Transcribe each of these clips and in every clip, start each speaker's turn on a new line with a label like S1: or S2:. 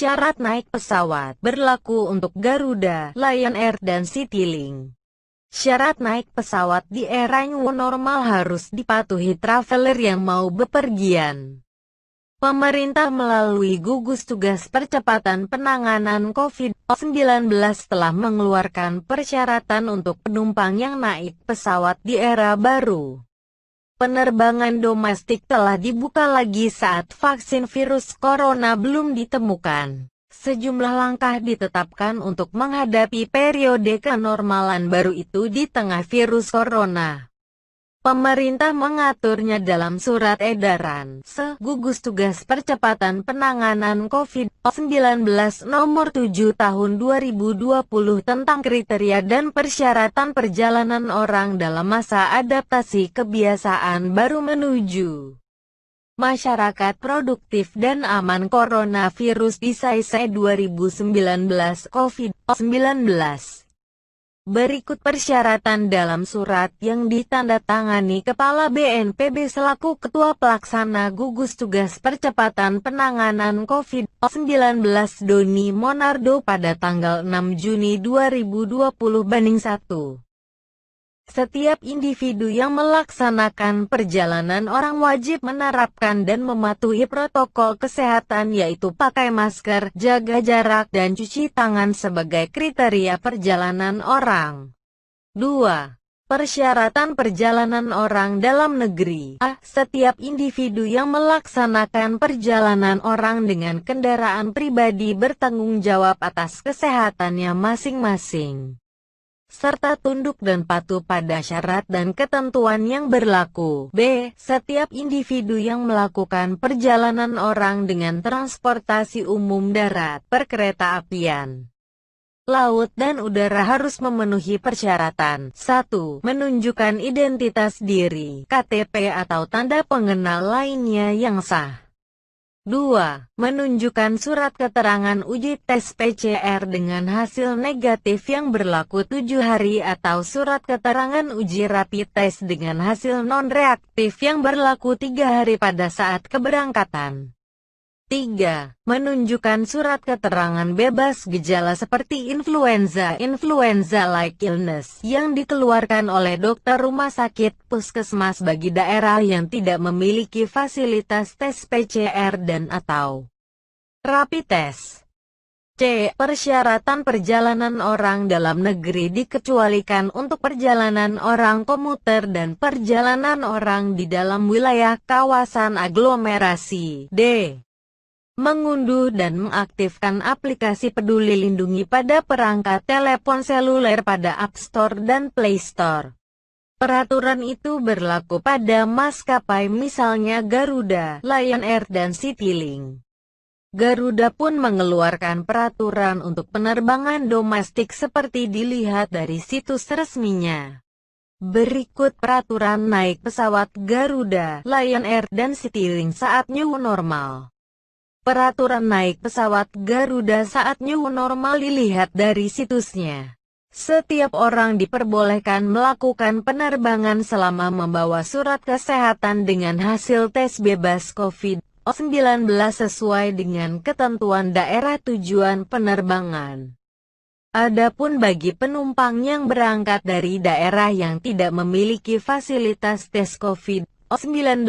S1: Syarat naik pesawat berlaku untuk Garuda, Lion Air dan Citylink. Syarat naik pesawat di era new normal harus dipatuhi traveler yang mau bepergian. Pemerintah melalui gugus tugas percepatan penanganan COVID-19 telah mengeluarkan persyaratan untuk penumpang yang naik pesawat di era baru. Penerbangan domestik telah dibuka lagi saat vaksin virus corona belum ditemukan. Sejumlah langkah ditetapkan untuk menghadapi periode kenormalan baru itu di tengah virus corona. Pemerintah mengaturnya dalam surat edaran Gugus Tugas Percepatan Penanganan COVID-19 Nomor 7 Tahun 2020 tentang kriteria dan persyaratan perjalanan orang dalam masa adaptasi kebiasaan baru menuju masyarakat produktif dan aman coronavirus di SAISE 2019 COVID-19. Berikut persyaratan dalam surat yang ditandatangani Kepala BNPB selaku Ketua Pelaksana Gugus Tugas Percepatan Penanganan COVID-19 Doni Monardo pada tanggal 6 Juni 2020 /1. Setiap individu yang melaksanakan perjalanan orang wajib menerapkan dan mematuhi protokol kesehatan yaitu pakai masker, jaga jarak dan cuci tangan sebagai kriteria perjalanan orang. 2. Persyaratan perjalanan orang dalam negeri. Setiap individu yang melaksanakan perjalanan orang dengan kendaraan pribadi bertanggung jawab atas kesehatannya masing-masing, serta tunduk dan patuh pada syarat dan ketentuan yang berlaku. B. Setiap individu yang melakukan perjalanan orang dengan transportasi umum darat, perkeretaapian, laut dan udara harus memenuhi persyaratan. 1. Menunjukkan identitas diri, KTP atau tanda pengenal lainnya yang sah. 2. Menunjukkan surat keterangan uji tes PCR dengan hasil negatif yang berlaku 7 hari atau surat keterangan uji rapid test dengan hasil non-reaktif yang berlaku 3 hari pada saat keberangkatan. 3. Menunjukkan surat keterangan bebas gejala seperti influenza-like illness yang dikeluarkan oleh dokter rumah sakit puskesmas bagi daerah yang tidak memiliki fasilitas tes PCR dan atau rapid test. C. Persyaratan perjalanan orang dalam negeri dikecualikan untuk perjalanan orang komuter dan perjalanan orang di dalam wilayah kawasan aglomerasi. D. Mengunduh dan mengaktifkan aplikasi Peduli Lindungi pada perangkat telepon seluler pada App Store dan Play Store. Peraturan itu berlaku pada maskapai misalnya Garuda, Lion Air dan Citylink. Garuda pun mengeluarkan peraturan untuk penerbangan domestik seperti dilihat dari situs resminya. Berikut peraturan naik pesawat Garuda, Lion Air dan Citylink saat new normal. Peraturan naik pesawat Garuda saat new normal dilihat dari situsnya. Setiap orang diperbolehkan melakukan penerbangan selama membawa surat kesehatan dengan hasil tes bebas COVID-19 sesuai dengan ketentuan daerah tujuan penerbangan. Adapun bagi penumpang yang berangkat dari daerah yang tidak memiliki fasilitas tes COVID-19,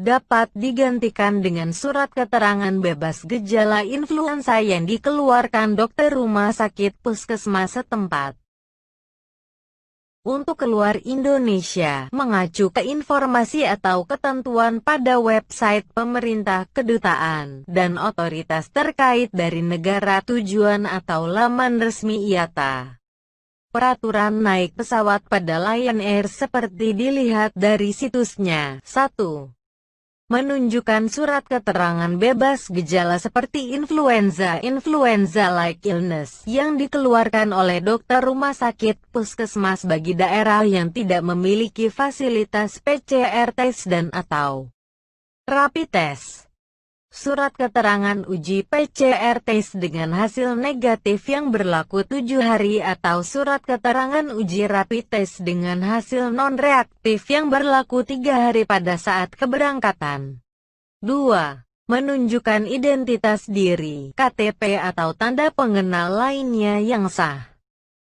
S1: dapat digantikan dengan surat keterangan bebas gejala influenza yang dikeluarkan dokter rumah sakit puskesmas setempat. Untuk keluar Indonesia, mengacu ke informasi atau ketentuan pada website pemerintah, kedutaan, dan otoritas terkait dari negara tujuan atau laman resmi IATA. Peraturan naik pesawat pada Lion Air seperti dilihat dari situsnya. 1. Menunjukkan surat keterangan bebas gejala seperti influenza-like illness yang dikeluarkan oleh dokter rumah sakit puskesmas bagi daerah yang tidak memiliki fasilitas PCR test dan atau rapid test. Surat keterangan uji PCR test dengan hasil negatif yang berlaku 7 hari atau surat keterangan uji rapid test dengan hasil non-reaktif yang berlaku 3 hari pada saat keberangkatan. 2. menunjukkan identitas diri, KTP atau tanda pengenal lainnya yang sah.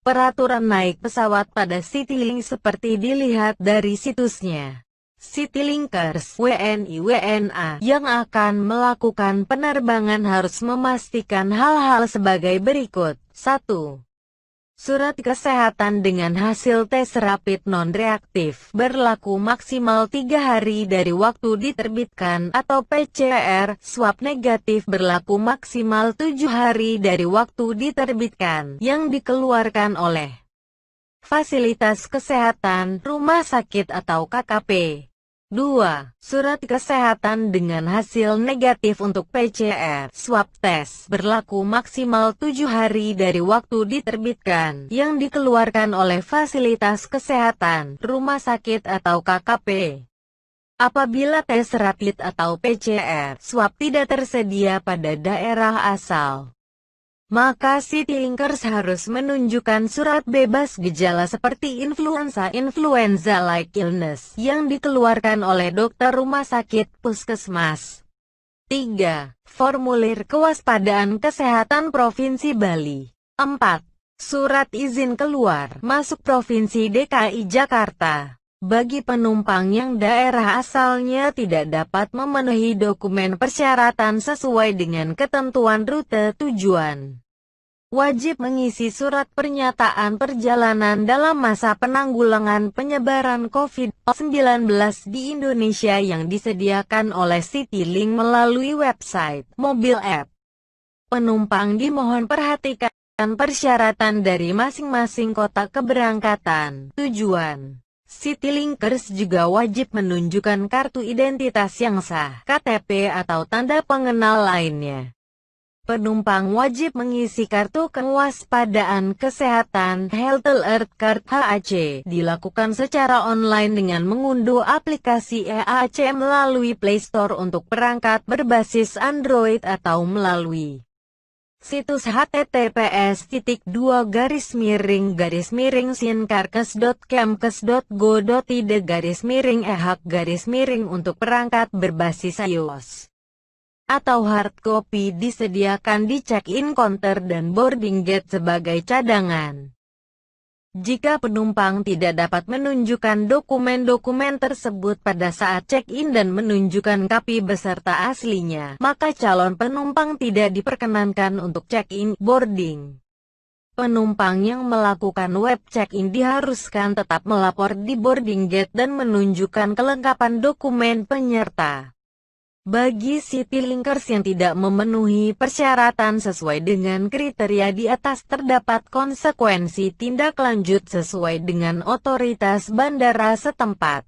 S1: Peraturan naik pesawat pada Citylink seperti dilihat dari situsnya. Citylinkers WNI-WNA yang akan melakukan penerbangan harus memastikan hal-hal sebagai berikut. 1. Surat kesehatan dengan hasil tes rapid non-reaktif berlaku maksimal 3 hari dari waktu diterbitkan atau PCR, swab negatif berlaku maksimal 7 hari dari waktu diterbitkan yang dikeluarkan oleh fasilitas kesehatan, rumah sakit atau KKP. 2. Surat kesehatan dengan hasil negatif untuk PCR, swab test, berlaku maksimal 7 hari dari waktu diterbitkan, yang dikeluarkan oleh fasilitas kesehatan, rumah sakit atau KKP. Apabila tes rapid atau PCR, swab tidak tersedia pada daerah asal, maka Citylinkers harus menunjukkan surat bebas gejala seperti influenza-like illness yang dikeluarkan oleh dokter rumah sakit puskesmas. 3. Formulir kewaspadaan kesehatan Provinsi Bali. 4. Surat izin keluar masuk Provinsi DKI Jakarta. Bagi penumpang yang daerah asalnya tidak dapat memenuhi dokumen persyaratan sesuai dengan ketentuan rute tujuan, wajib mengisi surat pernyataan perjalanan dalam masa penanggulangan penyebaran COVID-19 di Indonesia yang disediakan oleh Citylink melalui website, mobil app. Penumpang dimohon perhatikan persyaratan dari masing-masing kota keberangkatan tujuan. Citylinkers juga wajib menunjukkan kartu identitas yang sah, KTP atau tanda pengenal lainnya. Penumpang wajib mengisi kartu kewaspadaan kesehatan Health Alert Card HAC, dilakukan secara online dengan mengunduh aplikasi EAC melalui Play Store untuk perangkat berbasis Android atau melalui situs https://sinkarkes.kemkes.go.id/ehak- untuk perangkat berbasis iOS atau hard copy disediakan di check-in counter dan boarding gate sebagai cadangan. Jika penumpang tidak dapat menunjukkan dokumen-dokumen tersebut pada saat check-in dan menunjukkan kopi beserta aslinya, maka calon penumpang tidak diperkenankan untuk check-in boarding. Penumpang yang melakukan web check-in diharuskan tetap melapor di boarding gate dan menunjukkan kelengkapan dokumen penyerta. Bagi Citylinkers yang tidak memenuhi persyaratan sesuai dengan kriteria di atas terdapat konsekuensi tindak lanjut sesuai dengan otoritas bandara setempat.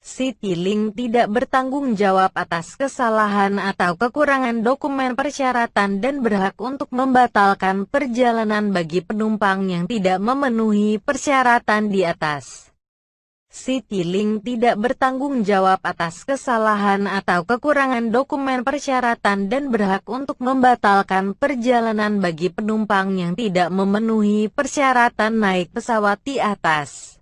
S1: Citylink tidak bertanggung jawab atas kesalahan atau kekurangan dokumen persyaratan dan berhak untuk membatalkan perjalanan bagi penumpang yang tidak memenuhi persyaratan di atas. Citylink tidak bertanggung jawab atas kesalahan atau kekurangan dokumen persyaratan dan berhak untuk membatalkan perjalanan bagi penumpang yang tidak memenuhi persyaratan naik pesawat di atas.